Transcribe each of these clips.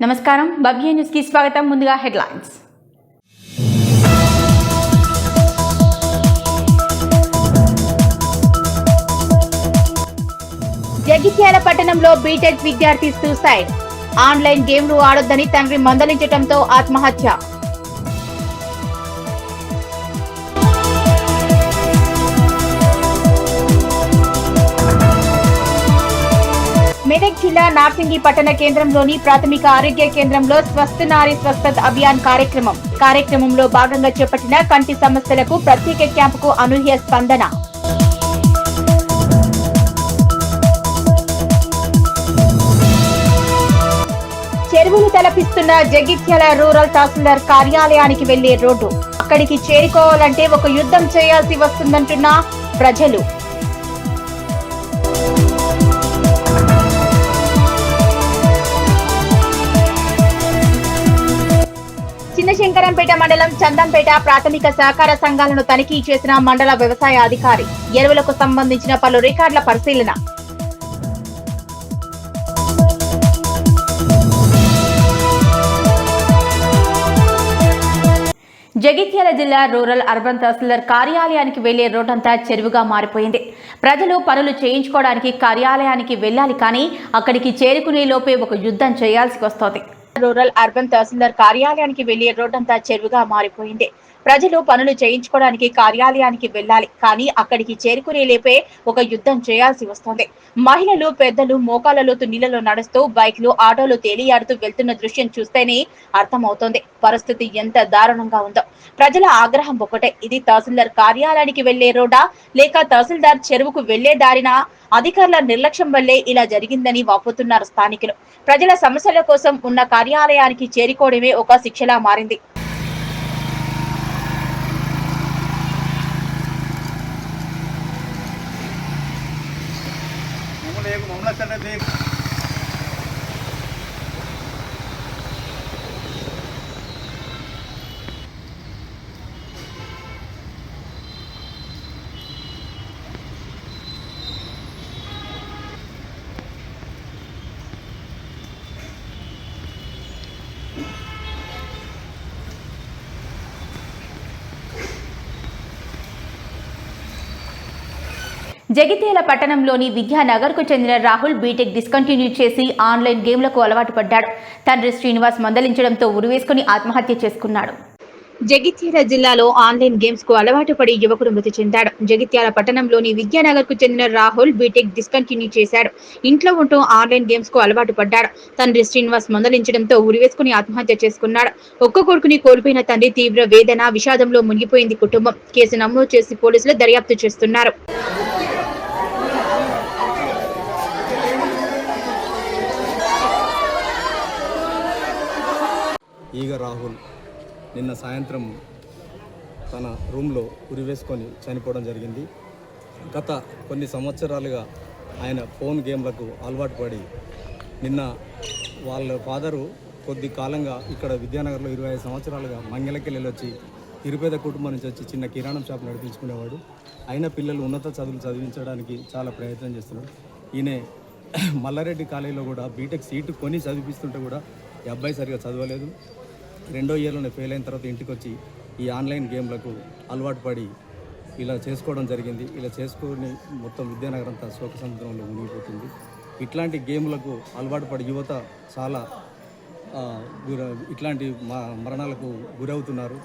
నమస్కారం బబ్యా న్యూస్ కి స్వాగతం. ముందుగా హెడ్లైన్స్. జగిత్యాల పట్టణంలో బీటెక్ విద్యార్థి సూసైడ్. ఆన్లైన్ గేమ్లు ఆడొద్దని తండ్రి మందలించడంతో ఆత్మహత్య. మెదక్ జిల్లా నార్సింగి పట్టణ కేంద్రంలోని ప్రాథమిక ఆరోగ్య కేంద్రంలో స్వస్థ నారీ స్వస్థత్ అభియాన్ కార్యక్రమంలో భాగంగా చేపట్టిన కంటి సమస్యలకు ప్రత్యేక క్యాంపుకు అనూహ్య స్పందన. చెరువులు తలపిస్తున్న జగిత్యాల రూరల్ తహసీల్దార్ కార్యాలయానికి వెళ్లే రోడ్డు. అక్కడికి చేరుకోవాలంటే ఒక యుద్ధం చేయాల్సి వస్తుందంటున్న ప్రజలు. చిన్నశంకరంపేట మండలం చందంపేట ప్రాథమిక సహకార సంఘాలను తనిఖీ చేసిన మండల వ్యవసాయ అధికారి. ఎరువులకు సంబంధించిన పలు రికార్డుల పరిశీలన. జగిత్యాల జిల్లా రూరల్ అర్బన్ తహసీల్దార్ కార్యాలయానికి వెళ్లే రోడ్డంతా చెరువుగా మారిపోయింది. ప్రజలు పనులు చేయించుకోవడానికి కార్యాలయానికి వెళ్లాలి, కానీ అక్కడికి చేరుకునే లోపే ఒక యుద్ధం చేయాల్సి వస్తోంది. రూరల్ అర్బన్ తహసీల్దార్ కార్యాలయానికి వెళ్లే రోడ్డంతా చెరువుగా మారిపోయింది. ప్రజలు పనులు చేయించుకోవడానికి కార్యాలయానికి వెళ్లాలి, కానీ అక్కడికి చేరుకునే లేపే ఒక యుద్ధం చేయాల్సి వస్తోంది. మహిళలు, పెద్దలు మోకాళ్లలోతు నీళ్లలో నడుస్తూ బైక్లు, ఆటోలు తేలియాడుతూ వెళ్తున్న దృశ్యం చూస్తేనే అర్థమవుతోంది పరిస్థితి ఎంత దారుణంగా ఉందో. ప్రజల ఆగ్రహం ఒకటే, ఇది తహసీల్దార్ కార్యాలయానికి వెళ్లే రోడ్డా లేక తహసీల్దార్ చెరువుకు వెళ్లే దారినా? అధికారుల నిర్లక్ష్యం వల్లే ఇలా జరిగిందని వాపోతున్నారు స్థానికులు. ప్రజల సమస్యల కోసం ఉన్న కార్యాలయానికి చేరుకోవడమే ఒక శిక్షలా మారింది. జగిత్యాల పట్టణంలోని విద్యానగర్కు చెందిన రాహుల్ బీటెక్ డిస్కంటిన్యూ చేసి ఆన్లైన్ గేమ్లకు అలవాటు పడ్డాడు. తండ్రి శ్రీనివాస్ మందలించడంతో ఉరివేసుకుని ఆత్మహత్య చేసుకున్నాడు. జగిత్యాల జిల్లాలో ఆన్లైన్ గేమ్స్ కు అలవాటు పడి యువకుడు మృతి చెందాడు. జగిత్యాల పట్టణంలోని విద్యానగర్ కు చెందిన రాహుల్ బీటెక్ డిస్కంటిన్యూ చేశాడు. ఇంట్లో ఉంటూ ఆన్లైన్ గేమ్స్ కు అలవాటు పడ్డాడు. తండ్రి శ్రీనివాస్ మందలించడంతో ఉరివేసుకుని ఆత్మహత్య చేసుకున్నాడు. ఒక్క కొడుకుని కోల్పోయిన తండ్రి తీవ్ర వేదన, విషాదంలో మునిగిపోయింది కుటుంబం. కేసు నమోదు చేసి పోలీసులు దర్యాప్తు చేస్తున్నారు. ఈగ రాహుల్ నిన్న సాయంత్రం తన రూమ్లో ఉరివేసుకొని చనిపోవడం జరిగింది. గత కొన్ని సంవత్సరాలుగా ఆయన ఫోన్ గేమ్లకు అలవాటు పడి నిన్న వాళ్ళ ఫాదరు కొద్ది కాలంగా ఇక్కడ విద్యానగర్లో 25 సంవత్సరాలుగా మంగళకెళ్ళి వచ్చి నిరుపేద కుటుంబం నుంచి వచ్చి చిన్న కిరాణం షాప్ నడిపించుకునేవాడు. అయిన పిల్లలు ఉన్నత చదువులు చదివించడానికి చాలా ప్రయత్నం చేస్తున్నాడు. ఈయన మల్లారెడ్డి కాలేజీలో కూడా బీటెక్ సీటు కొని చదివిస్తుంటే కూడా ఈ అబ్బాయి సరిగా చదవలేదు. 2వ ఇయర్లోనే ఫెయిల్ అయిన తర్వాత ఇంటికి వచ్చి ఈ ఆన్లైన్ గేమ్లకు అలవాటు పడి ఇలా చేసుకోవడం జరిగింది. ఇలా చేసుకొని మొత్తం విద్యానగర్ అంతా శోక సముద్రంలో మునిగిపోతుంది. ఇట్లాంటి గేమ్లకు అలవాటు పడి యువత చాలా ఇట్లాంటి మరణాలకు గురవుతున్నారు.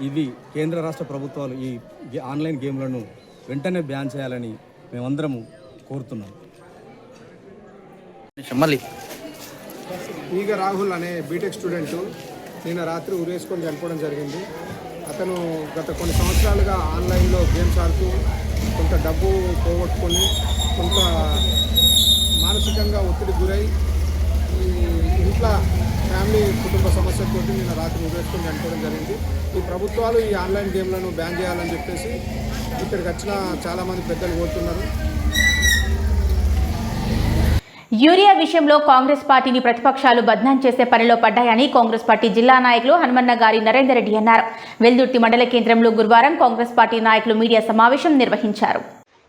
ఇవి కేంద్ర రాష్ట్ర ప్రభుత్వాలు ఈ ఆన్లైన్ గేమ్లను వెంటనే బ్యాన్ చేయాలని మేమందరము కోరుతున్నాం. ఈగ రాహుల్ అనే బీటెక్ స్టూడెంటు నిన్న రాత్రి ఉరేసుకొని చనిపోవడం జరిగింది. అతను గత కొన్ని సంవత్సరాలుగా ఆన్లైన్లో గేమ్స్ ఆడుతూ కొంత డబ్బు పోగొట్టుకొని కొంత మానసికంగా ఒత్తిడికి గురై ఇంట్లో ఫ్యామిలీ కుటుంబ సమస్యలతో నిన్న రాత్రి ఉరేసుకొని చనిపోవడం జరిగింది. ఈ ప్రభుత్వాలు ఈ ఆన్లైన్ గేమ్లను బ్యాన్ చేయాలని చెప్పేసి ఇక్కడికి వచ్చిన చాలామంది పెద్దలు కోరుతున్నారు. యూరియా విషయంలో కాంగ్రెస్ పార్టీని ప్రతిపక్షాలు బద్నాం చేసే పనిలో పడ్డాయని కాంగ్రెస్ పార్టీ జిల్లా నాయకులు హనుమన్న గారి నరేందర్ రెడ్డి అన్నారు. వెల్దుర్తి మండల కేంద్రంలో గురువారం కాంగ్రెస్ పార్టీ నాయకులు మీడియా సమావేశం నిర్వహించారు.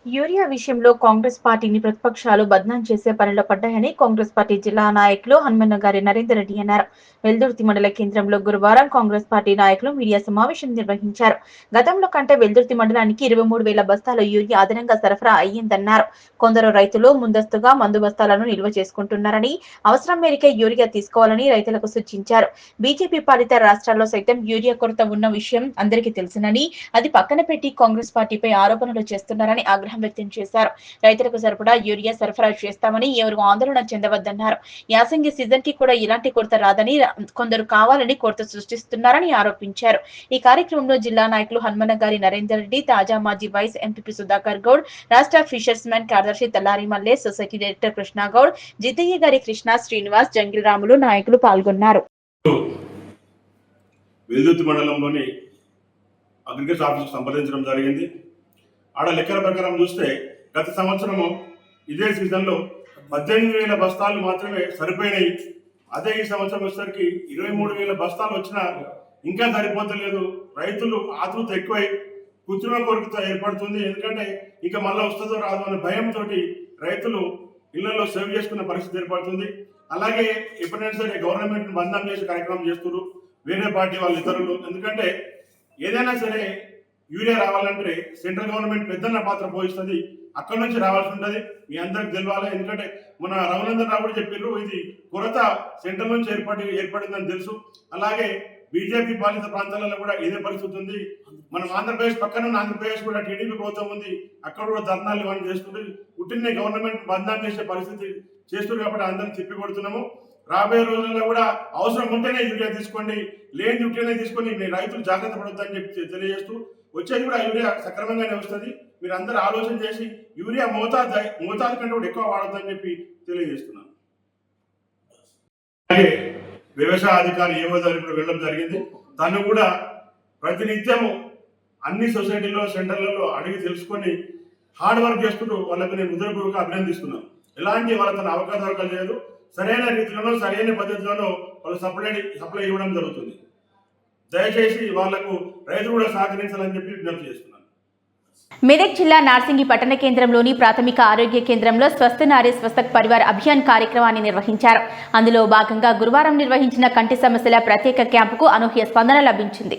యూరియా విషయంలో కాంగ్రెస్ పార్టీని ప్రతిపక్షాలు బద్నాం చేసే పనిలో పడ్డాయని కాంగ్రెస్ పార్టీ జిల్లా నాయకులు హన్మన్నగారి నరేందర్ రెడ్డి అన్నారు. వెల్దుర్తి మండల కేంద్రంలో గురువారం కాంగ్రెస్ పార్టీ నాయకులు మీడియా సమావేశం నిర్వహించారు. గతంలో కంటే వెల్దుర్తి మండలానికి 23,000 బస్తాల యూరియా అదనంగా సరఫరా అయ్యిందన్నారు. కొందరు రైతులు ముందస్తుగా మందు బస్తాలను నిల్వ చేసుకుంటున్నారని, అవసరం మేరకే యూరియా తీసుకోవాలని రైతులకు సూచించారు. బీజేపీ పాలిత రాష్ట్రాల్లో సైతం యూరియా కొరత ఉన్న విషయం అందరికీ తెలుసునని, అది పక్కన పెట్టి కాంగ్రెస్ పార్టీపై ఆరోపణలు చేస్తున్నారని ఆగ్రహం వ్యక్తం చేశారు. రైతులకు సరిపడా యూరియా సరఫరా చేస్తామని ఎవరు ఆందోళన చెందవద్దన్నారు. యాసంగి సీజన్ కి కూడా ఇలాంటి కొరత రాదని, కొందరు కావాలని కొరత సృష్టిస్తున్నారని ఆరోపించారు. ఈ కార్యక్రమంలో జిల్లా నాయకులు హన్మన్నగారి నరేందర్ రెడ్డి, తాజా మాజీ వైస్ ఎంపీపీ సుధాకర్ గౌడ్, రాష్ట్ర ఫిషర్స్ మెన్ కార్యదర్శి తల్లారి మల్లె, సొసైటీ డైరెక్టర్ కృష్ణగౌడ్, జితయ్య గారి కృష్ణ, శ్రీనివాస్, జంగిల్ రాములు నాయకులు పాల్గొన్నారు. వెల్దుర్తి మండలంలోని అగ్రికల్చర్ ఆఫీసుకు సంప్రదించడం జరిగింది. ఆడ లెక్కల ప్రకారం చూస్తే గత సంవత్సరము ఇదే సీజన్లో 18,000 బస్తాలు మాత్రమే సరిపోయినాయి. అదే ఈ సంవత్సరం వచ్చేసరికి 23,000 బస్తాలు వచ్చినా ఇంకా సరిపోతలేదు. రైతులు ఆతృత ఎక్కువై కృత్రిమ కోరికతో ఏర్పడుతుంది. ఎందుకంటే ఇంకా మళ్ళీ వస్తుందో రాదో అనే భయంతో రైతులు ఇళ్లలో సేవ్ చేసుకున్న పరిస్థితి ఏర్పడుతుంది. అలాగే ఎప్పుడైనా సరే గవర్నమెంట్ బంధం చేసే కార్యక్రమం చేస్తున్నారు వేరే పార్టీ వాళ్ళు ఇతరులు. ఎందుకంటే ఏదైనా సరే యూరియా రావాలంటే సెంట్రల్ గవర్నమెంట్ పెద్దన్న పాత్ర పోషిస్తుంది. అక్కడి నుంచి రావాల్సి ఉంటుంది. మీ అందరికి తెలవాలి. ఎందుకంటే మన రఘునందన్ రావు చెప్పారు, ఇది కొరత సెంట్రల్ నుంచి ఏర్పడిందని తెలుసు. అలాగే బీజేపీ పాలిత ప్రాంతాలలో కూడా ఇదే పరిస్థితి ఉంది. మనం ఆంధ్రప్రదేశ్ పక్కన ఉన్న ఆంధ్రప్రదేశ్ కూడా టీడీపీ ప్రభుత్వం ఉంది. అక్కడ కూడా ధర్నాలు ఇవన్నీ చేస్తుంది. పుట్టిన గవర్నమెంట్ బంధం చేసే పరిస్థితి చేస్తుంది. కాబట్టి అందరిని చెప్పి కొడుతున్నాము. రాబోయే రోజుల్లో కూడా అవసరం ఉంటేనే యూరియా తీసుకోండి, లేని యూరియానే తీసుకొని మీ రైతులు జాగ్రత్త పడొద్దని చెప్పి తెలియజేస్తూ, వచ్చేది కూడా యూరియా సక్రమంగానే వస్తుంది. మీరు అందరూ ఆలోచన చేసి యూరియా మోతాదు కంటే కూడా ఎక్కువ వాడొద్దని చెప్పి తెలియజేస్తున్నాను. అలాగే వ్యవసాయ అధికారి ఏవో దగ్గర వెళ్ళడం జరిగింది. తను కూడా ప్రతినిత్యము అన్ని సొసైటీలో సెంటర్లలో అడిగి తెలుసుకొని హార్డ్ వర్క్ చేస్తూ వాళ్ళకి నేను హృదయపూర్వక అభినందిస్తున్నాను. ఎలాంటి వాళ్ళ తన అవకాశాలు లేదు. సరైన రీతిలోనో సరైన పద్ధతిలోనో వాళ్ళు సప్లై ఇవ్వడం జరుగుతుంది. దయచేసి వాళ్లకు రైతులు కూడా సహకరించాలని చెప్పి విజ్ఞప్తి చేస్తున్నాను. మెదక్ జిల్లా నార్సింగి పట్టణ కేంద్రంలోని ప్రాథమిక ఆరోగ్య కేంద్రంలో స్వస్థ నారీ స్వస్థ పరివార్ అభియాన్ కార్యక్రమాన్ని నిర్వహించారు. అందులో భాగంగా గురువారం నిర్వహించిన కంటి సమస్యల ప్రత్యేక క్యాంపుకు అనూహ్య స్పందన లభించింది.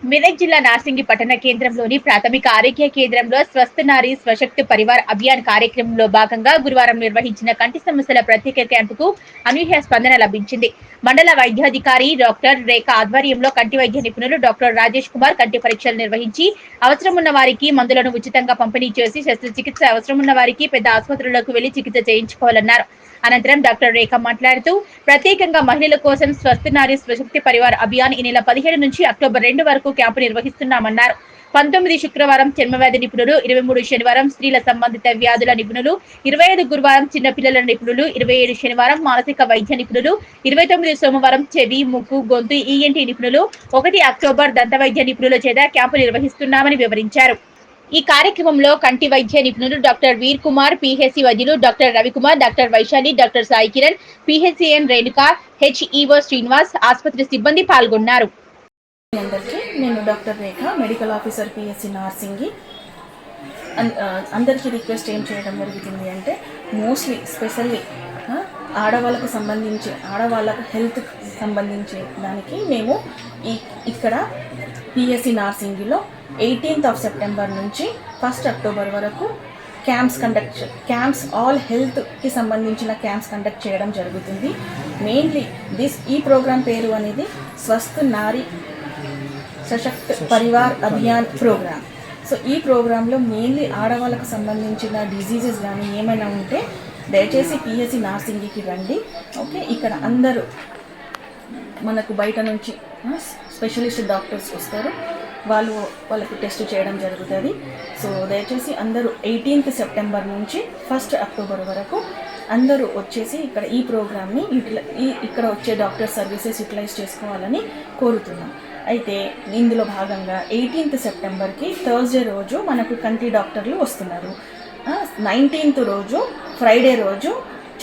మెదక్ జిల్లా నార్సింగి పట్టణ కేంద్రంలోని ప్రాథమిక ఆరోగ్య కేంద్రంలో స్వస్థ నారీ స్వశక్తి పరివార్ అభియాన్ కార్యక్రమంలో భాగంగా గురువారం నిర్వహించిన కంటి సమస్యల ప్రత్యేక క్యాంపుకు అనూహ్య స్పందన లభించింది. మండల వైద్యాధికారి డాక్టర్ రేఖ ఆధ్వర్యంలో కంటి వైద్య నిపుణులు డాక్టర్ రాజేష్ కుమార్ కంటి పరీక్షలు నిర్వహించి అవసరం ఉన్న వారికి మందులను ఉచితంగా పంపిణీ చేసి శస్త్రచికిత్స అవసరం ఉన్న వారికి పెద్ద ఆసుపత్రులకు వెళ్లి చికిత్స చేయించుకోవాలన్నారు. అనంతరం డాక్టర్ రేఖ మాట్లాడుతూ, ప్రత్యేకంగా మహిళల కోసం స్వస్థ నారీ స్వశక్తి పరివార్ అభియాన్ ఈ నెల 17 నుంచి అక్టోబర్ 2 వరకు క్యాంపు నిర్వహిస్తున్నామన్నారు. 19 శుక్రవారం చర్మవ్యాధి నిపుణులు, 23 శనివారం స్త్రీల సంబంధిత వ్యాధుల నిపుణులు, 25 గురువారం చిన్నపిల్లల నిపుణులు, 27 శనివారం మానసిక వైద్య నిపుణులు, 29 సోమవారం చెవి, ముక్కు, గొంతు ఈఎన్టీ నిపుణులు, 1 అక్టోబర్ దంత వైద్య నిపుణుల చేత క్యాంపు నిర్వహిస్తున్నామని వివరించారు. ఈ కార్యక్రమంలో కంటి వైద్య నిపుణులు డాక్టర్ వీర్ కుమార్, పిహెచ్సి వైద్యులు doctor Ravikumar, doctor Vaishali, doctor Sai Kiran, పిహెచ్సిఎన్ రేణుకా, హెచ్ఈఓ శ్రీనివాస్, ఆసుపత్రి సిబ్బంది పాల్గొన్నారు. అందరికీ నేను doctor Rekha, medical officer PSC Narsingi. అందరికీ రిక్వెస్ట్ ఏం చేయడం జరుగుతుంది అంటే, మోస్ట్లీ స్పెషల్లీ ఆడవాళ్ళకు సంబంధించి ఆడవాళ్ళకు హెల్త్ సంబంధించి దానికి మేము ఇక్కడ పిఎస్సి నార్సింగిలో 18th సెప్టెంబర్ నుంచి 1 అక్టోబర్ వరకు క్యాంప్స్ ఆల్ హెల్త్కి సంబంధించిన క్యాంప్స్ కండక్ట్ చేయడం జరుగుతుంది. మెయిన్లీ ఈ ప్రోగ్రాం పేరు అనేది స్వస్థ నారీ సశక్త్ పరివార్ అభియాన్ ప్రోగ్రామ్. సో ఈ ప్రోగ్రాంలో మెయిన్లీ ఆడవాళ్ళకు సంబంధించిన డిజీజెస్ కానీ ఏమైనా ఉంటే దయచేసి పిఎస్సి నార్సింగికి రండి. ఓకే, ఇక్కడ అందరూ మనకు బయట నుంచి స్పెషలిస్ట్ డాక్టర్స్ వస్తారు. వాళ్ళకి టెస్ట్ చేయడం జరుగుతుంది. సో దయచేసి అందరూ 18th సెప్టెంబర్ నుంచి 1 అక్టోబర్ వరకు అందరూ వచ్చేసి ఇక్కడ ఈ ప్రోగ్రామ్ని ఇక్కడ వచ్చే డాక్టర్ సర్వీసెస్ యూటిలైజ్ చేసుకోవాలని కోరుతున్నాం. అయితే ఇందులో భాగంగా 18th సెప్టెంబర్కి థర్స్డే రోజు మనకు కంటి డాక్టర్లు వస్తున్నారు. 19th రోజు ఫ్రైడే రోజు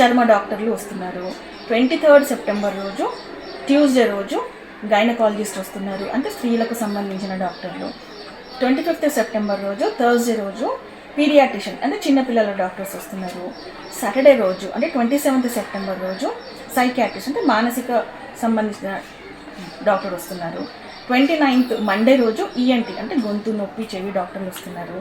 చర్మ డాక్టర్లు వస్తున్నారు. 23rd సెప్టెంబర్ రోజు ట్యూస్డే రోజు గైనకాలజిస్ట్ వస్తున్నారు, అంటే స్త్రీలకు సంబంధించిన డాక్టర్లు. 25th సెప్టెంబర్ రోజు థర్స్డే రోజు పీడియాట్రిషియన్ అంటే చిన్నపిల్లల డాక్టర్స్ వస్తున్నారు. సాటర్డే రోజు అంటే 27th సెప్టెంబర్ రోజు సైకియాట్రిస్ట్ అంటే మానసిక సంబంధించిన డాక్టర్ వస్తున్నారు. 29th మండే రోజు ఈఎన్టీ అంటే గొంతు నొప్పి చెవి డాక్టర్లు వస్తున్నారు.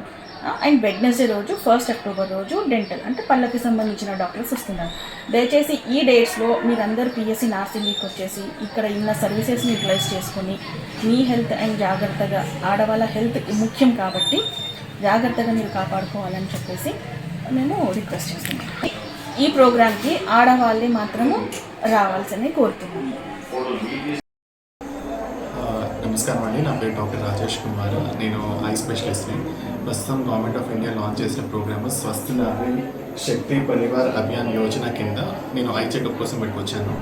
అండ్ వెడ్నెస్డే రోజు 1st అక్టోబర్ రోజు డెంటల్ అంటే పళ్ళకి సంబంధించిన డాక్టర్స్ వస్తున్నారు. దయచేసి ఈ డేట్స్లో మీరందరూ పిఎస్సి నర్సింగ్కి వచ్చేసి ఇక్కడ ఉన్న సర్వీసెస్ని యూటిలైజ్ చేసుకొని మీ హెల్త్ అండ్ జాగ్రత్తగా ఆడవాళ్ళ హెల్త్ ముఖ్యం కాబట్టి జాగ్రత్తగా మీరు కాపాడుకోవాలని చెప్పేసి మేము రిక్వెస్ట్ చేస్తున్నాం. ఈ ప్రోగ్రామ్కి ఆడవాళ్ళే మాత్రము రావాల్సింది కోరుతున్నాము. నమస్కారం అండి, నా పేరు డాక్టర్ రాజేష్ కుమార్. నేను ఐ స్పెషలిస్ట్ని. ప్రస్తుతం గవర్నమెంట్ ఆఫ్ ఇండియా లాంచ్ చేసిన ప్రోగ్రామ్ స్వస్థ నారీ శక్తి పరివార్ అభియాన్ యోజన కింద నేను ఐ చెకప్ కోసం పెట్టుకొచ్చాను.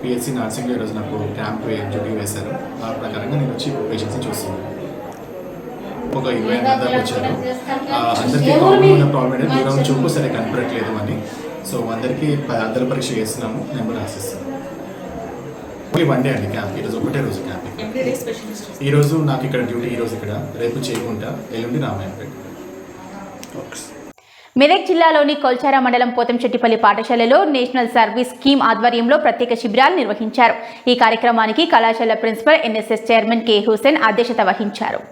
పిహెచ్సి నర్సింగ్లో ఈరోజు నాకు క్యాంప్ డ్యూటీ వేశారు. ఆ ప్రకారంగా నేను వచ్చి పేషెంట్స్ని చూస్తున్నాను. ఒక 20 దాకా వచ్చారు. అందరికీ కామన్ ఉన్న ప్రాబ్లం ఏంటంటే దూరం చూపు సరే కనపడట్లేదు అని. సో అందరికీ అద్దల పరీక్ష చేస్తున్నాము. నెంబర్ రాసిస్తాను. ఓన్లీ 1 డే అండి క్యాంప్. ఈరోజు ఒకటే రోజు క్యాంప్. ఈరోజు నాకు ఇక్కడ డ్యూటీ, ఈరోజు ఇక్కడ, రేపు చేయకుండా ఎల్లుండి రామాయంపేట. మెదక్ జిల్లాలోని కొల్చార మండలం పోతంశెట్టిపల్లి పాఠశాలలో నేషనల్ సర్వీస్ స్కీమ్ ఆధ్వర్యంలో ప్రత్యేక శిబిరాలు నిర్వహించారు. ఈ కార్యక్రమానికి కళాశాల principal NSS chairman K Hussain అధ్యక్షత వహించారు.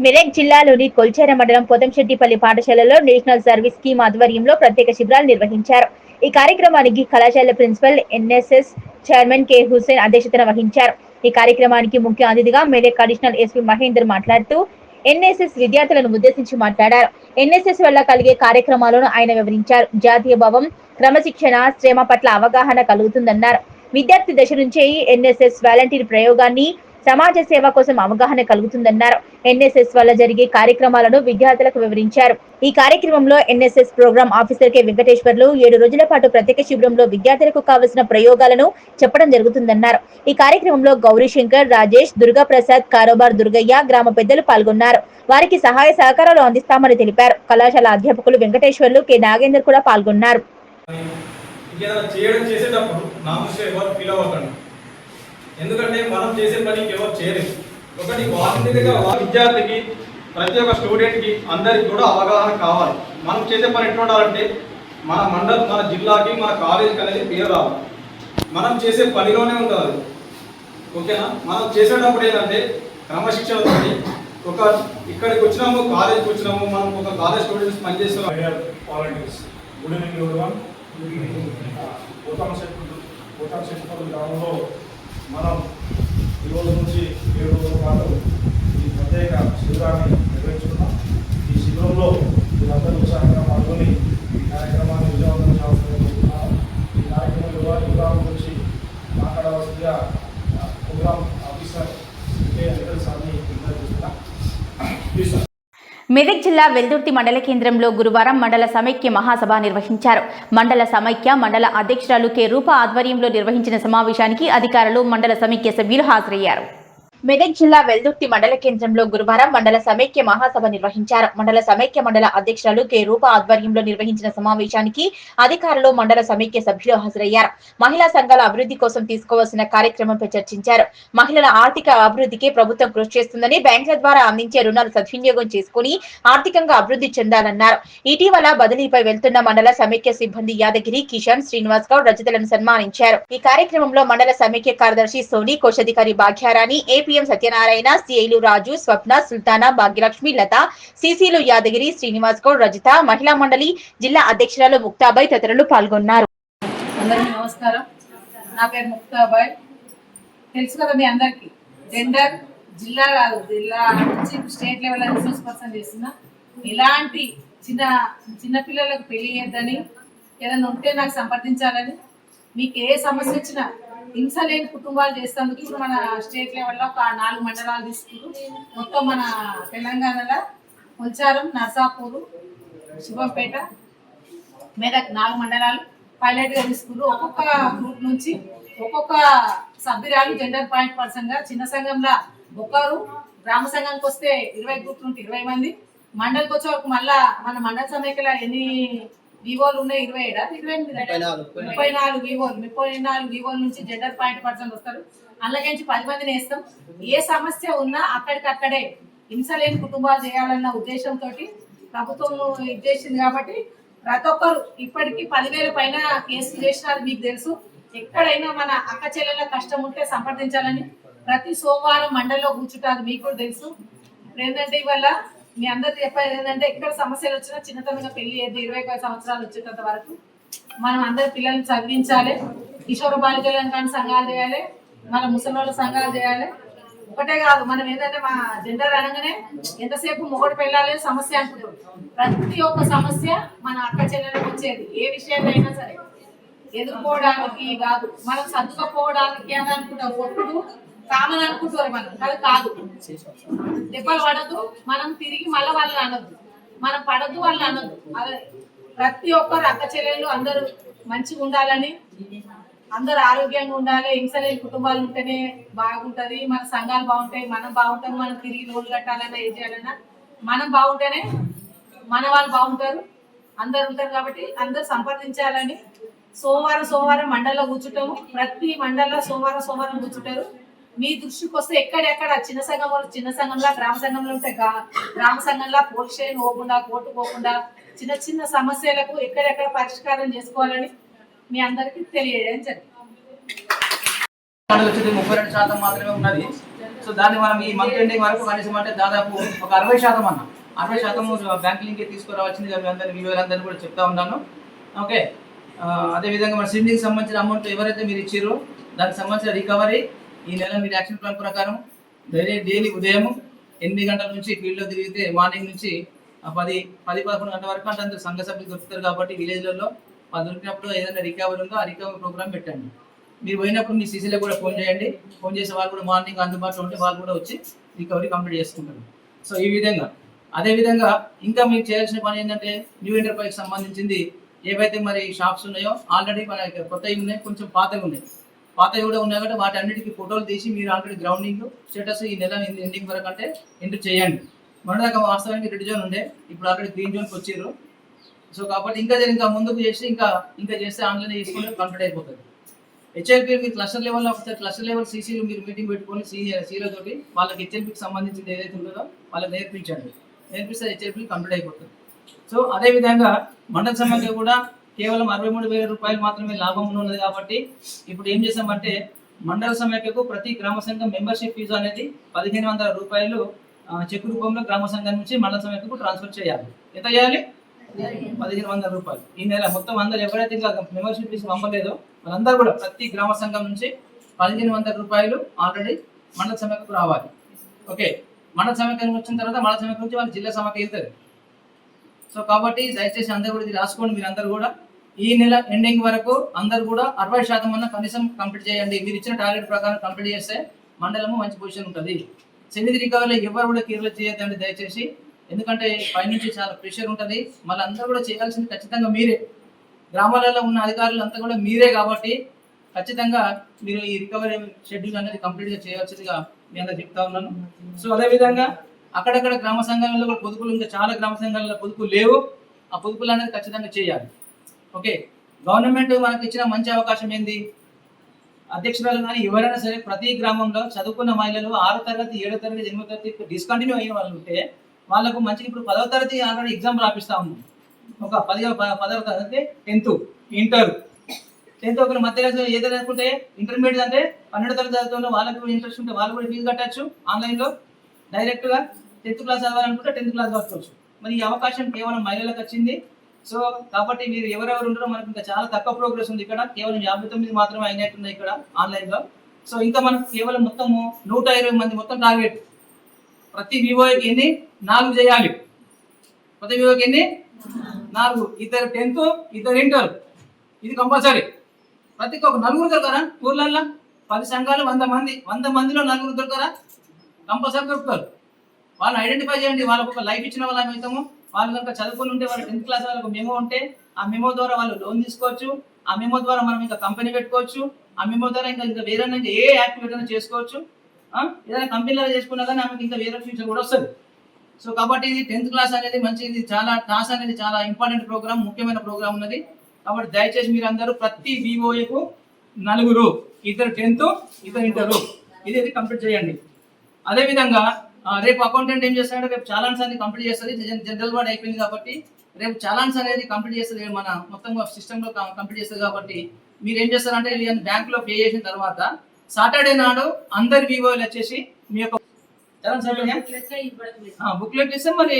మెదక్ జిల్లాలోని కొల్చార మండలం పోతంశెట్టిపల్లి పాఠశాలలో నేషనల్ సర్వీస్ స్కీమ్ ఆధ్వర్యంలో ప్రత్యేక శిబిరాలు నిర్వహించారు. ఈ కార్యక్రమానికి కళాశాల principal NSS chairman K Hussain అధ్యక్షతన వహించారు. ఈ కార్యక్రమానికి ముఖ్య అతిథిగా మెదక్ అడిషనల్ ఎస్పీ మహేందర్ మాట్లాడుతూ ఎన్ఎస్ఎస్ విద్యార్థులను ఉద్దేశించి మాట్లాడారు. ఎన్ఎస్ఎస్ వల్ల కలిగే కార్యక్రమాలను ఆయన వివరించారు. జాతీయ భావం, క్రమశిక్షణ, శ్రమ పట్ల అవగాహన కలుగుతుందన్నారు. విద్యార్థి దశ నుంచే ఎన్ఎస్ఎస్ వాలంటీర్ ప్రయోగాన్ని, సమాజ సేవ కోసం అవగాహన కలుగుతుందన్నారు. ఎన్ఎస్ఎస్ వల్ల జరిగే కార్యక్రమాలను విద్యార్థులకు వివరించారు. ఈ కార్యక్రమంలో NSS programme officer K Venkateswarlu 7 రోజుల పాటు ప్రత్యేక శిబిరంలో విద్యార్థులకు కావలసిన ప్రయోగాలను చెప్పడం జరుగుతుందన్నారు. ఈ కార్యక్రమంలో గౌరీశంకర్, రాజేష్, దుర్గాప్రసాద్, కారోబార్ దుర్గయ్య, గ్రామ పెద్దలు పాల్గొన్నారు. వారికి సహాయ సహకారాలు అందిస్తామని తెలిపారు. కళాశాల అధ్యాపకులు వెంకటేశ్వర్లు, కె నాగేందర్ కూడా పాల్గొన్నారు. ఎందుకంటే మనం చేసే పనికి ఎవరు చేయలేదు. ఒకటి వాలంటీర్గా విద్యార్థికి, ప్రతి ఒక్క స్టూడెంట్కి, అందరికి కూడా అవగాహన కావాలి. మనం చేసే పని ఎట్లా ఉండాలంటే మన మండలం, మన జిల్లాకి, మన కాలేజీకి అనేది పేరు రావాలి. మనం చేసే పనిలోనే ఉంటుంది. ఓకేనా? మనం చేసేటప్పుడు ఏంటంటే క్రమశిక్షణ ఉంటుంది. ఒక ఇక్కడికి వచ్చినాము, కాలేజీకి వచ్చినాము, మనం ఒక కాలేజ్ స్టూడెంట్స్ పనిచేస్తున్నాం. Volunteers good evening everyone. Pothamshettipalli గ్రామంలో మనం ఈరోజు నుంచి 7 రోజుల పాటు ఈ ప్రత్యేక శిబిరాన్ని నిర్వహించుకున్నాం. ఈ శిబిరంలో మీరందరూ ఉత్సాహంగా పాల్గొని ఈ కార్యక్రమాన్ని విజయవంతం చేయాల్సిందిగా కోరుతున్నాను. ఈ కార్యక్రమం వివరాల గురించి మాట్లాడవలసిందిగా ప్రోగ్రామ్ ఆఫీసర్ సార్ని విజ్ఞప్తిస్తున్నాం. మెదక్ జిల్లా వెల్దుర్తి మండల కేంద్రంలో గురువారం మండల సమైక్య మహాసభ నిర్వహించారు. మండల సమైక్య మండల అధ్యక్షురాలు కె రూప ఆధ్వర్యంలో నిర్వహించిన సమావేశానికి అధికారులు, మండల సమైక్య సభ్యులు హాజరయ్యారు. మెదక్ జిల్లా వెల్దుర్తి మండల కేంద్రంలో గురువారం మండల సమైక్య మహాసభ నిర్వహించారు. మండల సమైక్య మండల అధ్యక్షురాలు కె రూప ఆధ్వర్యంలో నిర్వహించిన సమావేశానికి అధికారులు, మండల సమైక్య సభ్యులు హాజరయ్యారు. మహిళా సంఘాల అభివృద్ధి కోసం తీసుకోవాల్సిన కార్యక్రమంపై చర్చించారు. మహిళల ఆర్థిక అభివృద్ధికి ప్రభుత్వం కృషి చేస్తుందని, బ్యాంకుల ద్వారా అందించే రుణాలు సద్వినియోగం చేసుకుని ఆర్థికంగా అభివృద్ధి చెందాలన్నారు. ఇటీవల బదిలీపై వెళ్తున్న మండల సమైక్య సిబ్బంది యాదగిరి, కిషన్, శ్రీనివాస్ గౌడ్, రజతులను సన్మానించారు. ఈ కార్యక్రమంలో మండల సమైక్య కార్యదర్శి సోని, కోశాధికారి భాగ్యారాణి, ఏపీఎం సత్యనారాయణ, సిఐలు రాజు, స్వప్న, సుల్తానా, భాగ్యలక్ష్మి, లత, సిసిలు యాదగిరి, శ్రీనివాస్ గౌడ్, రజిత, మహిళా మండలి జిల్లా అధ్యక్షురాలు ముక్తాబాయ్ తదితరులు పాల్గొన్నారు. అందరికీ నమస్కారం. నా పేరు ముక్తాబాయ్. తెలుసు కదా మీ అందరికి, జెండర్ జిల్లా కాదు, జిల్లా నుంచి స్టేట్ లెవెల్ రిసోర్స్ పర్సన్ చేస్తున్నా. ఇలాంటి చిన్న పిల్లలకు పెళ్లి చేద్దని, ఏదైనా ఉంటే నాకు సంప్రదించాలని, మీకు ఏ సమస్య వచ్చినా హింస లేని కుటుంబాలు చేసేందుకు ఇప్పుడు మన స్టేట్ లెవెల్లో ఒక 4 మండలాలు తీసుకుంటూ మొత్తం మన తెలంగాణలో కొల్చారం, నర్సాపూరు, శివంపేట, మెదక్ 4 మండలాలు పైలట్గా తీసుకుంటూ ఒక్కొక్క గ్రూప్ నుంచి ఒక్కొక్క సభ్యురాలు జెండర్ పాయింట్ పర్సన్గా, చిన్న సంఘంలో ఒకరు, గ్రామ సంఘానికి వస్తే 20 గ్రూపులు ఉంటే 20 మంది, మండలికి వచ్చే వరకు మళ్ళా మన మండల సమైక్యలో ఎన్ని వివోలు ఉన్నాయి, 27 34 వివోలు, 34 వివోల నుంచి జెండర్ పాయింట్ పర్సన్ వస్తారు. అందులోకించి 10 మందిని వేస్తాం. ఏ సమస్య ఉన్నా అక్కడికక్కడే హింస లేని కుటుంబాలు చేయాలన్న ఉద్దేశంతో ప్రభుత్వం ఇది చేసింది కాబట్టి ప్రతి ఒక్కరు ఇప్పటికీ 10,000 పైన కేసులు చేసినారు. మీకు తెలుసు. ఎక్కడైనా మన అక్క చెల్లెల కష్టం ఉంటే సంప్రదించాలని ప్రతి సోమవారం మండలిలో కూర్చుంటారు. మీకు కూడా తెలుసు. ఏంటంటే ఇవాళ మీ అందరు చెప్పేది ఏంటంటే ఎక్కడ సమస్యలు వచ్చినా చిన్నతనంగా పెళ్లి చేద్దాం. 25 సంవత్సరాలు వచ్చేటంత వరకు మనం అందరి పిల్లల్ని చదివించాలి. కిషోర బాలికలను కానీ సంఘాలు చేయాలి, మన ముసలి సంఘాలు చేయాలి. ఒకటే కాదు, మనం ఏంటంటే మా జెండర్ అనగానే ఎంతసేపు మొగడు పెళ్ళాలి సమస్య అనుకుంటాం. ప్రతి ఒక్క సమస్య మన అక్క చెల్లెలకు వచ్చేది. ఏ విషయాన్ని అయినా సరే ఎదుర్కోవడానికి కాదు, మనం సర్దుకపోవడానికి అని అనుకుంటాం. ఒప్పుడు కామన్ అనుకుంటారు మనం, అది కాదు. దెబ్బలు పడద్దు, మనం తిరిగి మళ్ళీ వాళ్ళని అనొద్దు, మనం పడద్దు వాళ్ళని అనొద్దు. అదే ప్రతి ఒక్కరు అక్క చెల్లెళ్ళు అందరూ మంచిగా ఉండాలని, అందరు ఆరోగ్యంగా ఉండాలి. హింసలేని కుటుంబాలు ఉంటేనే బాగుంటది. మన సంఘాలు బాగుంటాయి, మనం బాగుంటాం. మనం తిరిగి లోన్లు కట్టాలన్నా ఏం చేయాలన్నా మనం బాగుంటేనే మన వాళ్ళు బాగుంటారు. అందరు ఉంటారు కాబట్టి అందరు సంప్రదించాలని సోమవారం మండలిలో కూర్చుంటాము. ప్రతి మండలిలో సోమవారం కూర్చుంటారు. మీ దృష్టికి వస్తే ఎక్కడెక్కడ చిన్న సంఘంలో గ్రామ సంఘంలో ఉంటే గ్రామ సంఘంలో పోలీస్ స్టేషన్ పోకుండా, కోర్టు పోకుండా చిన్న చిన్న సమస్యలకు ఎక్కడెక్కడ పరిష్కారం చేసుకోవాలని మీ అందరికీ తెలియజేయడం జరిగింది. 32% మాత్రమే ఉన్నది. సో దాన్ని మనం ఈ మంత్ ఎండింగ్ వరకు కనీసం అంటే దాదాపు ఒక 60% అన్న 60% బ్యాంక్ లింక్ తీసుకురావాల్సిందిగా మీ అందరినీ వివరాలందరినీ కూడా చెప్తా ఉన్నాను. ఓకే, అదేవిధంగా మన సిబ్లింగ్కి సంబంధించిన అమౌంట్ ఎవరైతే మీరు ఇచ్చారో దానికి సంబంధించిన రికవరీ ఈ నెల మీరు యాక్షన్ ప్లాన్ ప్రకారం డైలీ ఉదయం 8 గంటల నుంచి ఫీల్డ్లో తిరిగితే మార్నింగ్ నుంచి 10-11 గంటల వరకు అంటే అందరూ సంఘ సభ్యులు దొరుకుతారు కాబట్టి విలేజ్లలో దొరికినప్పుడు ఏదైనా రికవరీ ఉందో ఆ రికవరీ ప్రోగ్రామ్ పెట్టండి. మీరు పోయినప్పుడు మీ సీసీలో కూడా ఫోన్ చేయండి. ఫోన్ చేసే వాళ్ళు కూడా మార్నింగ్ అందుబాటులో ఉంటే వాళ్ళు కూడా వచ్చి రికవరీ కంప్లీట్ చేసుకుంటారు. సో ఈ విధంగా అదేవిధంగా ఇంకా మీరు చేయాల్సిన పని ఏంటంటే న్యూ ఎంటర్ప్రైజ్ సంబంధించింది ఏవైతే మరి షాప్స్ ఉన్నాయో ఆల్రెడీ మన కొత్తవి ఉన్నాయి, కొంచెం పాతవి ఉన్నాయి. పాతవి కూడా ఉన్నాయి కాబట్టి వాటి అన్నిటికీ ఫోటోలు తీసి మీరు ఆల్రెడీ గ్రౌండింగ్ స్టేటస్ ఈ నెల ఎండింగ్ వరకు అంటే ఎంటర్ చేయండి. మొన్నదాకా వాస్తవానికి రెడ్ జోన్ ఉండే, ఇప్పుడు ఆల్రెడీ గ్రీన్ జోన్కి వచ్చారు. సో కాబట్టి ఇంకా ముందుకు చేసి ఇంకా చేస్తే ఆన్లైన్ చేసుకుంటే కంప్లీట్ అయిపోతుంది. హెచ్ఎల్పీ మీరు క్లస్టర్ లెవెల్లో ఒకసారి క్లస్టర్ లెవెల్ సీసీలు మీరు మీటింగ్ పెట్టుకొని సీలో తోటి వాళ్ళకి హెచ్ఎల్పీకి సంబంధించింది ఏదైతే ఉంటుందో వాళ్ళకి నేర్పిస్తే హెచ్ఎల్పీ కంప్లీట్ అయిపోతుంది. సో అదేవిధంగా మండల సమాఖ్య కూడా కేవలం 63,000 రూపాయలు మాత్రమే లాభం ఉన్నది కాబట్టి ఇప్పుడు ఏం చేసామంటే మండల సమాఖ్యకు ప్రతి గ్రామ సంఘం మెంబర్షిప్ ఫీజు అనేది 1,500 రూపాయలు చెక్ రూపంలో గ్రామ సంఘం నుంచి మండల సమాఖ్యకు ట్రాన్స్ఫర్ చేయాలి. ఎంత చేయాలి? 1,500 రూపాయలు. ఈ నెల మొత్తం అందరూ ఎవరైతే ఇంకా మెంబర్షిప్ ఫీజు పంపలేదో వాళ్ళందరూ కూడా ప్రతి గ్రామ సంఘం నుంచి 1,500 రూపాయలు ఆల్రెడీ మండల సమాఖ్యకు రావాలి. ఓకే, మండల సమాఖ్య వచ్చిన తర్వాత మండల సమాఖ్య నుంచి వాళ్ళు జిల్లా సమాఖ్య వెళ్తారు. సో కాబట్టి దయచేసి అందరూ కూడా ఇది రాసుకోండి. మీరు అందరూ కూడా ఈ నెల ఎండింగ్ వరకు అందరూ కూడా 60% అన్న కనీసం కంప్లీట్ చేయండి. మీరు ఇచ్చిన టార్గెట్ ప్రకారం కంప్లీట్ చేస్తే మండలము మంచి పొజిషన్ ఉంటుంది. సెమిది రికవరీలో ఎవరు కూడా కీర్లు చేయొద్దండి దయచేసి, ఎందుకంటే పైనుంచి చాలా ప్రెషర్ ఉంటుంది. మళ్ళీ అందరూ కూడా చేయాల్సింది ఖచ్చితంగా మీరే, గ్రామాలలో ఉన్న అధికారులు అంతా కూడా మీరే కాబట్టి ఖచ్చితంగా మీరు ఈ రికవరీ షెడ్యూల్ అనేది కంప్లీట్గా చేయాల్సిందిగా మీ అందరూ చెప్తా ఉన్నాను. సో అదేవిధంగా అక్కడక్కడ గ్రామ సంఘాలలో కూడా పొదుపులు, ఇంకా చాలా గ్రామ సంఘాలలో పొదుపులు లేవు. ఆ పొదుపులు అనేది ఖచ్చితంగా చేయాలి. ఓకే, గవర్నమెంట్ మనకి ఇచ్చిన మంచి అవకాశం ఏంది, అధ్యక్షురాలు కానీ ఎవరైనా సరే ప్రతి గ్రామంలో చదువుకున్న మహిళలు 6వ తరగతి 7వ తరగతి 8వ తరగతి డిస్కంటిన్యూ అయిన వాళ్ళు ఉంటే వాళ్ళకు మంచిగా ఇప్పుడు 10వ తరగతి ఆల్రెడీ ఎగ్జామ్ రాపిస్తా ఉన్నాం. ఒక 10వ తరగతి 10th ఇంటర్ 10th ఒకరి మధ్య ఏదైనా అనుకుంటే ఇంటర్మీడియట్ అంటే 12వ తరగతి చదువుతున్న వాళ్ళకు ఇంట్రెస్ట్ ఉంటే వాళ్ళు కూడా ఫీజు కట్టచ్చు ఆన్లైన్లో డైరెక్ట్గా. 10th క్లాస్ చదవాలనుకుంటే 10th క్లాస్ చదువుకోవచ్చు. మరి ఈ అవకాశం కేవలం మహిళలకు వచ్చింది. సో కాబట్టి మీరు ఎవరెవరు ఉంటారో మనకు ఇంకా చాలా తక్కువ ప్రోగ్రెస్ ఉంది. ఇక్కడ కేవలం 59 మాత్రమే అయినట్టున్నాయి ఇక్కడ ఆన్లైన్లో. సో ఇంకా మనకు కేవలం మొత్తము 120 మంది మొత్తం టార్గెట్. ప్రతి వివోకి ఎన్ని 4 చేయాలి. ప్రతి వివోకి ఎన్ని 4, 2 10th 2 ఇంటర్, ఇది కంపల్సరీ. ప్రతి ఒక్క 4 దొరకరా ఊర్లల్లో 10 సంఘాలు 100 మందిలో 4 దొరకరా? కంపల్సరీ దొరుకుతారు. వాళ్ళని ఐడెంటిఫై చేయండి. వాళ్ళకు ఒక లైఫ్ ఇచ్చిన వాళ్ళ అవుతాము. వాళ్ళు కనుక చదువుకుని ఉంటే వాళ్ళు 10th క్లాస్ వాళ్ళకు మెమో ఉంటే ఆ మెమో ద్వారా వాళ్ళు లోన్ తీసుకోవచ్చు. ఆ మెమో ద్వారా మనం ఇంకా కంపెనీ పెట్టుకోవచ్చు. ఆ మెమో ద్వారా ఇంకా వేరే ఏ యాక్టివిటీ అయినా చేసుకోవచ్చు. ఏదైనా కంపెనీలో చేసుకున్నా కానీ ఆమెకి ఇంకా వేరే ఫ్యూచర్ కూడా వస్తుంది. సో కాబట్టి ఇది 10th క్లాస్ అనేది మంచిది. టాస్ అనేది చాలా ఇంపార్టెంట్ ప్రోగ్రామ్, ముఖ్యమైన ప్రోగ్రామ్ ఉన్నది. కాబట్టి దయచేసి మీరు అందరూ ప్రతి వివోఏకు 4, 2 10th 2 ఇంటర్ ఇది కంప్లీట్ చేయండి. అదేవిధంగా రేపు అకౌంటెంట్ ఏం చేస్తాడంటే రేపు చాలాన్స్ అన్ని కంప్లీట్ చేస్తుంది. జనరల్ వార్డ్ అయిపోయింది కాబట్టి రేపు చాలాన్స్ అనేది కంప్లీట్ చేస్తుంది, మన మొత్తం సిస్టంలో కంప్లీట్ చేస్తుంది. కాబట్టి మీరు ఏం చేస్తారంటే బ్యాంకులో పే చేసిన తర్వాత సాటర్డే నాడు అందరి వివోలు వచ్చేసి మీ యొక్క బుక్లెట్ ఇస్తే మరి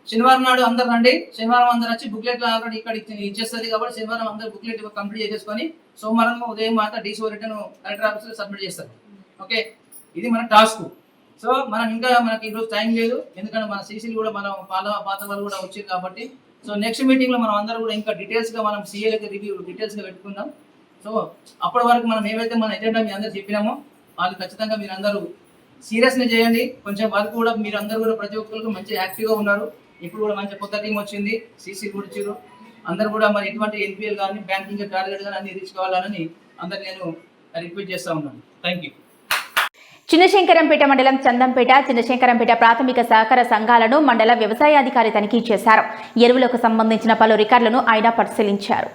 శనివారం నాడు అందరు రండి. శనివారం అందరు వచ్చి బుక్లెట్ ఆల్రెడీ ఇక్కడ ఇచ్చేస్తుంది కాబట్టి శనివారం అందరు బుక్లెట్ కంప్లీట్ చేసేసుకొని సోమవారం ఉదయం మాట డీసీఓ రిటర్న్ కలెక్టర్ ఆఫీస్లో సబ్మిట్ చేస్తారు. ఓకే, ఇది మన టాస్క్. సో మనం ఇంకా మనకి ఈరోజు టైం లేదు, ఎందుకంటే మన సీసీలు కూడా మనం పాత వాళ్ళు కూడా వచ్చారు కాబట్టి. సో నెక్స్ట్ మీటింగ్లో మనం అందరూ కూడా ఇంకా డీటెయిల్స్గా మనం సీఏలకి రివ్యూ డీటెయిల్స్గా పెట్టుకుందాం. సో అప్పటి వరకు మనం ఏవైతే మన ఎజెండా మీ అందరూ చెప్పినామో వాళ్ళు ఖచ్చితంగా మీరు అందరూ సీరియస్గా చేయండి. కొంచెం వర్క్ కూడా మీరు అందరూ కూడా ప్రతి ఒక్కరికి మంచి యాక్టివ్గా ఉన్నారు. ఇప్పుడు కూడా మంచి కొత్త టీం వచ్చింది, సీసీ కూడా వచ్చారు. అందరూ కూడా మరి ఎటువంటి ఎన్పిఎల్ కానీ బ్యాంకింగ్ టార్గెట్ కానీ అన్ని రీచ్ కావాలని అందరు నేను రిక్వెస్ట్ చేస్తూ ఉన్నాను. Thank you. చిన్నశంకరంపేట మండలం చందంపేట చిన్నశంకరంపేట ప్రాథమిక సహకార సంఘాలను మండల వ్యవసాయాధికారి తనిఖీ చేశారు. ఎరువులకు సంబంధించిన పలు రికార్డులను ఆయన పరిశీలించారు.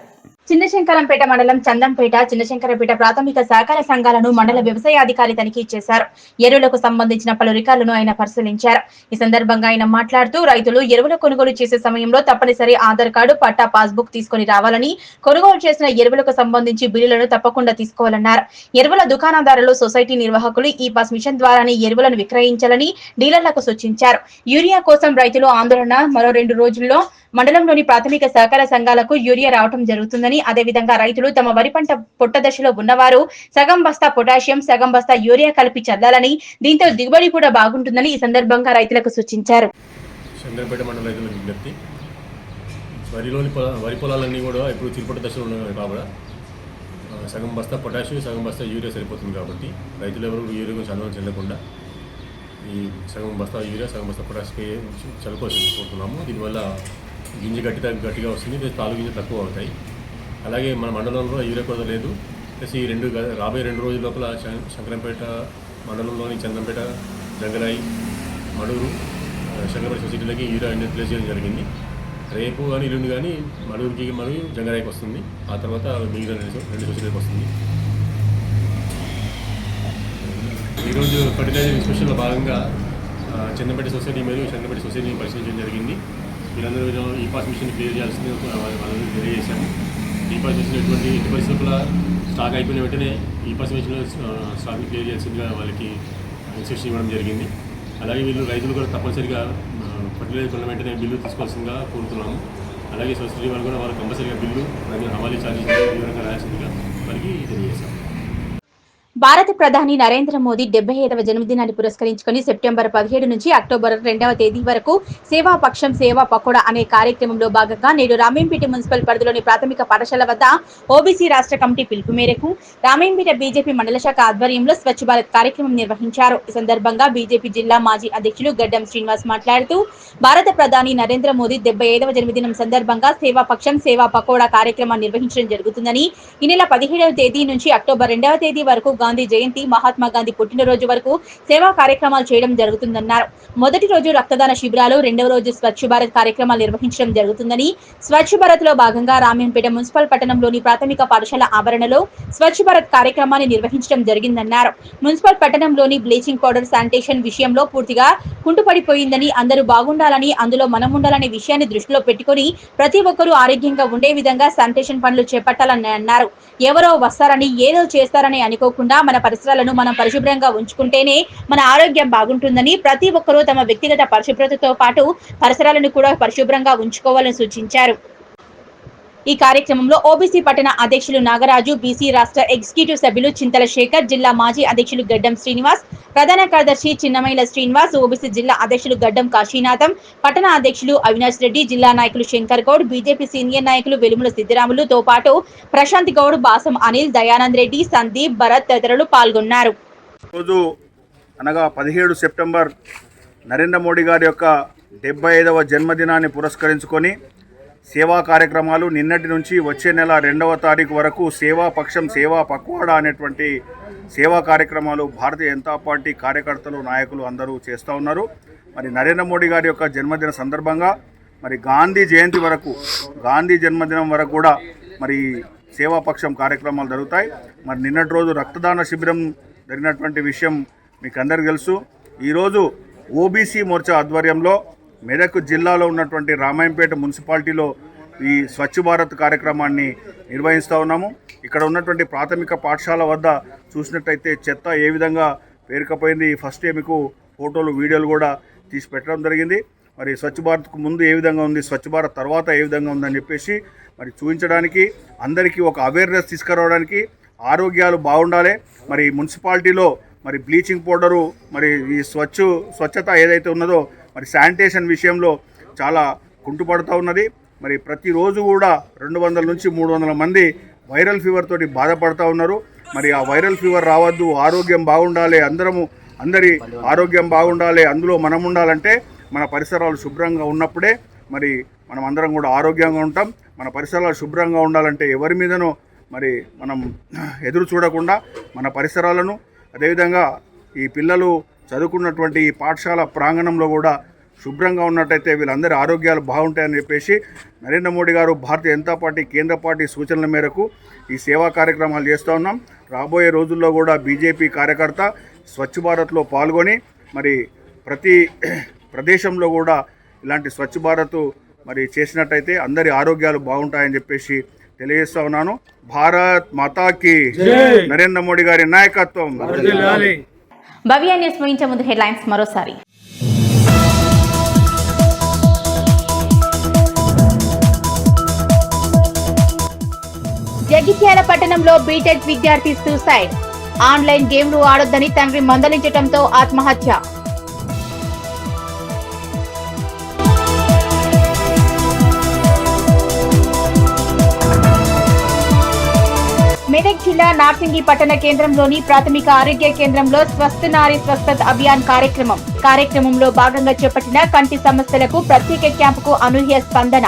చిన్నశంకరంపేట మండలం చందంపేట చిన్నశంకరంపేట ప్రాథమిక సహకార సంఘాలను మండల వ్యవసాయాధికారి తనిఖీ చేశారు. ఎరువులకు సంబంధించిన పలు రికార్డులను ఆయన పరిశీలించారు. ఈ సందర్భంగా ఆయన మాట్లాడుతూ రైతులు ఎరువుల కొనుగోలు చేసే సమయంలో తప్పనిసరి ఆధార్ కార్డు, పట్టా, పాస్బుక్ తీసుకుని రావాలని, కొనుగోలు చేసిన ఎరువులకు సంబంధించి బిల్లులను తప్పకుండా తీసుకోవాలన్నారు. ఎరువుల దుకాణదారులు, సొసైటీ నిర్వాహకులు ఈ పాస్ మిషన్ ద్వారానే ఎరువులను విక్రయించాలని డీలర్లకు సూచించారు. యూరియా కోసం రైతులు ఆందోళన. మరో 2 రోజుల్లో మండలంలోని ప్రాథమిక సహకార సంఘాలకు యూరియా రావడం జరుగుతుందని, అదేవిధంగా రైతులు తమ వరి పంట పొట్ట దశలో ఉన్నవారు సగం బస్తా పొటాషియం, సగం బస్తా యూరియా కలిపి చల్లాలని, దీంతో దిగుబడి కూడా బాగుంటుందని ఈ సందర్భంగా రైతులకు సూచించారు. శంకరంపేట మండల రైతుల విజ్ఞప్తి, వరి పొలాలన్నీ కూడా ఇప్పుడు చిరుపొట్ట దశలో ఉన్నాయి కాబట్టి సగం బస్తా పొటాషియం, సగం బస్తా యూరియా సరిపోతుంది. కాబట్టి రైతులు ఎవరు యూరియా గురించి అనుభవం చెందకుండా ఈ సగం బస్తా యూరియా, సగం బస్తా పొటాషియం చల్లుకోవాల్సి కోరుతున్నాము. దీనివల్ల గింజ గట్టిగా వస్తుంది, తాలు గింజ తక్కువ అవుతాయి. అలాగే మన మండలంలో యూరియా కొరత లేదు. ప్లస్ ఈ రాబోయే 2 రోజుల లోపల శంకరంపేట మండలంలోని చందంపేట, జంగరాయి, మడూరు, శంకరంపేట సొసైటీలకి యూరియా ప్లేస్ చేయడం జరిగింది. రేపు కానీ ఎల్లుండి కానీ మడూరుకి మరియు జంగరాయికి వస్తుంది. ఆ తర్వాత మిగిలిన 2 సొసైటీలకు వస్తుంది. ఈరోజు ఫర్టిలైజర్ ఇన్స్పెక్షన్లో భాగంగా చందంపేట సొసైటీ మరియు శంకరంపేట సొసైటీని పరిశీలించడం జరిగింది. వీళ్ళందరూ ఈ పాస్ మిషన్ క్లియర్ చేయాల్సింది వాళ్ళని తెలియజేశాము. ఈ పాస్ మిషన్ ఎట్టి పరిస్థితుల్లో స్టాక్ అయిపోయిన వెంటనే ఈ పాస్ మిషన్లో స్టాక్ని క్లియర్ చేయాల్సిందిగా వాళ్ళకి ఇన్స్ట్రక్షన్ ఇవ్వడం జరిగింది. అలాగే వీళ్ళు రైతులు కూడా తప్పనిసరిగా ఫర్టిలైజర్ కొన్న వెంటనే బిల్లు తీసుకోవాల్సిందిగా కోరుతున్నాము. అలాగే సొసైటీ వాళ్ళు కూడా వాళ్ళు కంపల్సరీగా బిల్లు మరియు హవాలీ ఛార్జెస్ వివరంగా రాయాల్సిందిగా వారికి తెలియజేశాము. భారత ప్రధాని నరేంద్ర మోదీ 75వ జన్మదినాన్ని పురస్కరించుకుని సెప్టెంబర్ 17 నుంచి అక్టోబర్ 2వ తేదీ వరకు సేవా పక్షం సేవా పకోడా అనే కార్యక్రమంలో భాగంగా నేడు రామేంపేట మున్సిపల్ పరిధిలోని ప్రాథమిక పాఠశాల వద్ద ఓబీసీ రాష్ట్ర కమిటీ పిలుపు మేరకు రామేంపేట బీజేపీ మండల శాఖ ఆధ్వర్యంలో స్వచ్ఛ భారత్ కార్యక్రమం నిర్వహించారు. ఈ సందర్భంగా బీజేపీ జిల్లా మాజీ అధ్యక్షులు గడ్డం శ్రీనివాస్ మాట్లాడుతూ భారత ప్రధాని నరేంద్ర మోదీ 75వ జన్మదినం సందర్భంగా సేవా పక్షం సేవా పకోడా కార్యక్రమాన్ని నిర్వహించడం జరుగుతుందని, ఈ నెల 17వ తేదీ నుంచి అక్టోబర్ 2వ తేదీ వరకు గాంధీ జయంతి, మహాత్మా గాంధీ పుట్టినరోజు వరకు సేవా కార్యక్రమాలు చేయడం జరుగుతుందన్నారు. మొదటి రోజు రక్తదాన శిబిరాలు, 2వ రోజు స్వచ్ఛ భారత్ కార్యక్రమాలు నిర్వహించడం జరుగుతుందని, స్వచ్ఛ భారత్ లో భాగంగా రామేంపేట మున్సిపల్ పట్టణంలోని ప్రాథమిక పాఠశాల ఆవరణలో స్వచ్ఛ భారత్ కార్యక్రమాన్ని నిర్వహించడం జరిగిందన్నారు. మున్సిపల్ పట్టణంలోని బ్లీచింగ్ పౌడర్ శానిటేషన్ విషయంలో పూర్తిగా కుంటుపడిపోయిందని, అందరూ బాగుండాలని, అందులో మనం ఉండాలనే విషయాన్ని దృష్టిలో పెట్టుకుని ప్రతి ఒక్కరూ ఆరోగ్యంగా ఉండే విధంగా శానిటేషన్ పనులు చేపట్టాలని అన్నారు. ఎవరో వస్తారని ఏదో చేస్తారని అనుకోకుండా మన పరిసరాలను మనం పరిశుభ్రంగా ఉంచుకుంటేనే మన ఆరోగ్యం బాగుంటుందని, ప్రతి ఒక్కరూ తమ వ్యక్తిగత పరిశుభ్రతతో పాటు పరిసరాలను కూడా పరిశుభ్రంగా ఉంచుకోవాలని సూచించారు. ఈ కార్యక్రమంలో ఓబీసీ పట్టణ అధ్యక్షులు నాగరాజు, బీసీ రాష్ట్ర ఎగ్జిక్యూటివ్ సభ్యులు చింతల శేఖర్, జిల్లా మాజీ అధ్యక్షులు గడ్డం శ్రీనివాస్, ప్రధాన కార్యదర్శి చిన్నమైల శ్రీనివాస్, ఓబీసీ జిల్లా అధ్యక్షులు గడ్డం కాశీనాథం, పట్టణ అధ్యక్షులు అవినాష్ రెడ్డి, జిల్లా నాయకులు శంకర్ గౌడ్, బీజేపీ సీనియర్ నాయకులు వెలుముల సిద్దిరాములుతో పాటు ప్రశాంత్ గౌడ్, బాసం అనిల్, దయానంద్ రెడ్డి, సందీప్, భరత్ తదితరులు పాల్గొన్నారు. రోజు అనగా 17 సెప్టెంబర్ నరేంద్ర మోడీ గారి యొక్క 75వ జన్మదినాన్ని పురస్కరించుకొని సేవా కార్యక్రమాలు నిన్నటి నుంచి వచ్చే నెల 2వ తారీఖు వరకు సేవా పక్షం సేవా పక్వాడా అనేటువంటి సేవా కార్యక్రమాలు భారతీయ జనతా పార్టీ కార్యకర్తలు, నాయకులు అందరూ చేస్తూ ఉన్నారు. మరి నరేంద్ర మోడీ గారి యొక్క జన్మదిన సందర్భంగా మరి గాంధీ జయంతి వరకు, గాంధీ జన్మదినం వరకు కూడా మరి సేవాపక్షం కార్యక్రమాలు జరుగుతాయి. మరి నిన్నటి రోజు రక్తదాన శిబిరం జరిగినటువంటి విషయం మీకు అందరికీ తెలుసు. ఈరోజు ఓబీసీ మోర్చా ఆధ్వర్యంలో మెదక్ జిల్లాలో ఉన్నటువంటి రామాయంపేట మున్సిపాలిటీలో ఈ స్వచ్ఛ భారత్ కార్యక్రమాన్ని నిర్వహిస్తూ ఉన్నాము. ఇక్కడ ఉన్నటువంటి ప్రాథమిక పాఠశాల వద్ద చూసినట్టయితే చెత్త ఏ విధంగా పేరుకపోయింది, ఫస్ట్ మీకు ఫోటోలు వీడియోలు కూడా తీసి పెట్టడం జరిగింది. మరి స్వచ్ఛ భారత్కు ముందు ఏ విధంగా ఉంది, స్వచ్ఛ భారత్ తర్వాత ఏ విధంగా ఉందని చెప్పేసి మరి చూపించడానికి, అందరికీ ఒక అవేర్నెస్ తీసుకురావడానికి, ఆరోగ్యాలు బాగుండాలి. మరి మున్సిపాలిటీలో మరి బ్లీచింగ్ పౌడరు, మరి ఈ స్వచ్ఛత ఏదైతే ఉన్నదో మరి శానిటేషన్ విషయంలో చాలా కుంటుపడుతూ ఉన్నది. మరి ప్రతిరోజు కూడా 200 నుంచి 300 మంది వైరల్ ఫీవర్ తోటి బాధపడుతూ ఉన్నారు. మరి ఆ వైరల్ ఫీవర్ రావద్దు, ఆరోగ్యం బాగుండాలి, అందరి ఆరోగ్యం బాగుండాలి, అందులో మనం ఉండాలంటే మన పరిసరాలు శుభ్రంగా ఉన్నప్పుడే మరి మనం అందరం కూడా ఆరోగ్యంగా ఉంటాం. మన పరిసరాలు శుభ్రంగా ఉండాలంటే ఎవరి మీదనో మరి మనం ఎదురు చూడకుండా మన పరిసరాలను, అదేవిధంగా ఈ పిల్లలు చదువుకున్నటువంటి ఈ పాఠశాల ప్రాంగణంలో కూడా శుభ్రంగా ఉన్నట్టయితే వీళ్ళందరి ఆరోగ్యాలు బాగుంటాయని చెప్పేసి నరేంద్ర మోడీ గారు భారతీయ జనతా పార్టీ కేంద్ర పార్టీ సూచనల మేరకు ఈ సేవా కార్యక్రమాలు చేస్తూ ఉన్నాం. రాబోయే రోజుల్లో కూడా బీజేపీ కార్యకర్త స్వచ్ఛ భారత్లో పాల్గొని మరి ప్రతి ప్రదేశంలో కూడా ఇలాంటి స్వచ్ఛ భారత్ మరి చేసినట్టయితే అందరి ఆరోగ్యాలు బాగుంటాయని చెప్పేసి తెలియజేస్తా ఉన్నాను. భారత్ మాతాకి నరేంద్ర మోడీ గారి నాయకత్వం. భవ్య న్యూస్ ముగించే ముందు హెడ్లైన్స్ మరోసారి. జగిత్యాల పట్టణంలో బీటెక్ విద్యార్థి సూసైడ్. ఆన్లైన్ గేమ్లు ఆడొద్దని తండ్రి మందలించడంతో ఆత్మహత్య. మెదక్ జిల్లా నార్సింగి పట్టణ కేంద్రంలోని ప్రాథమిక ఆరోగ్య కేంద్రంలో స్వస్థ నారీ స్వస్థత్ అభియాన్ కార్యక్రమంలో భాగంగా చేపట్టిన కంటి సమస్యలకు ప్రత్యేక క్యాంపుకు అనూహ్య స్పందన.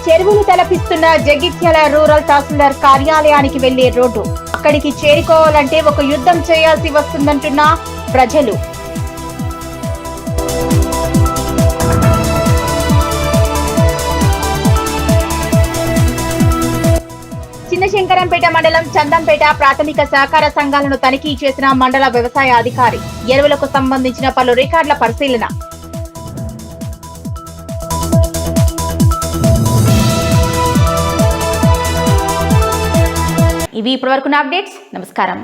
చెరువులు తలపిస్తున్న జగిత్యాల రూరల్ తహసీల్దార్ కార్యాలయానికి వెళ్లే రోడ్డు. అక్కడికి చేరుకోవాలంటే ఒక యుద్ధం చేయాల్సి వస్తుందంటున్న ప్రజలు. చిన్నశంకరంపేట మండలం చందంపేట ప్రాథమిక సహకార సంఘాలను తనిఖీ చేసిన మండల వ్యవసాయ అధికారి. ఎరువులకు సంబంధించిన పలు రికార్డుల పరిశీలన. ఇవి ఇప్పటివరకున్న అప్డేట్స్. నమస్కారం.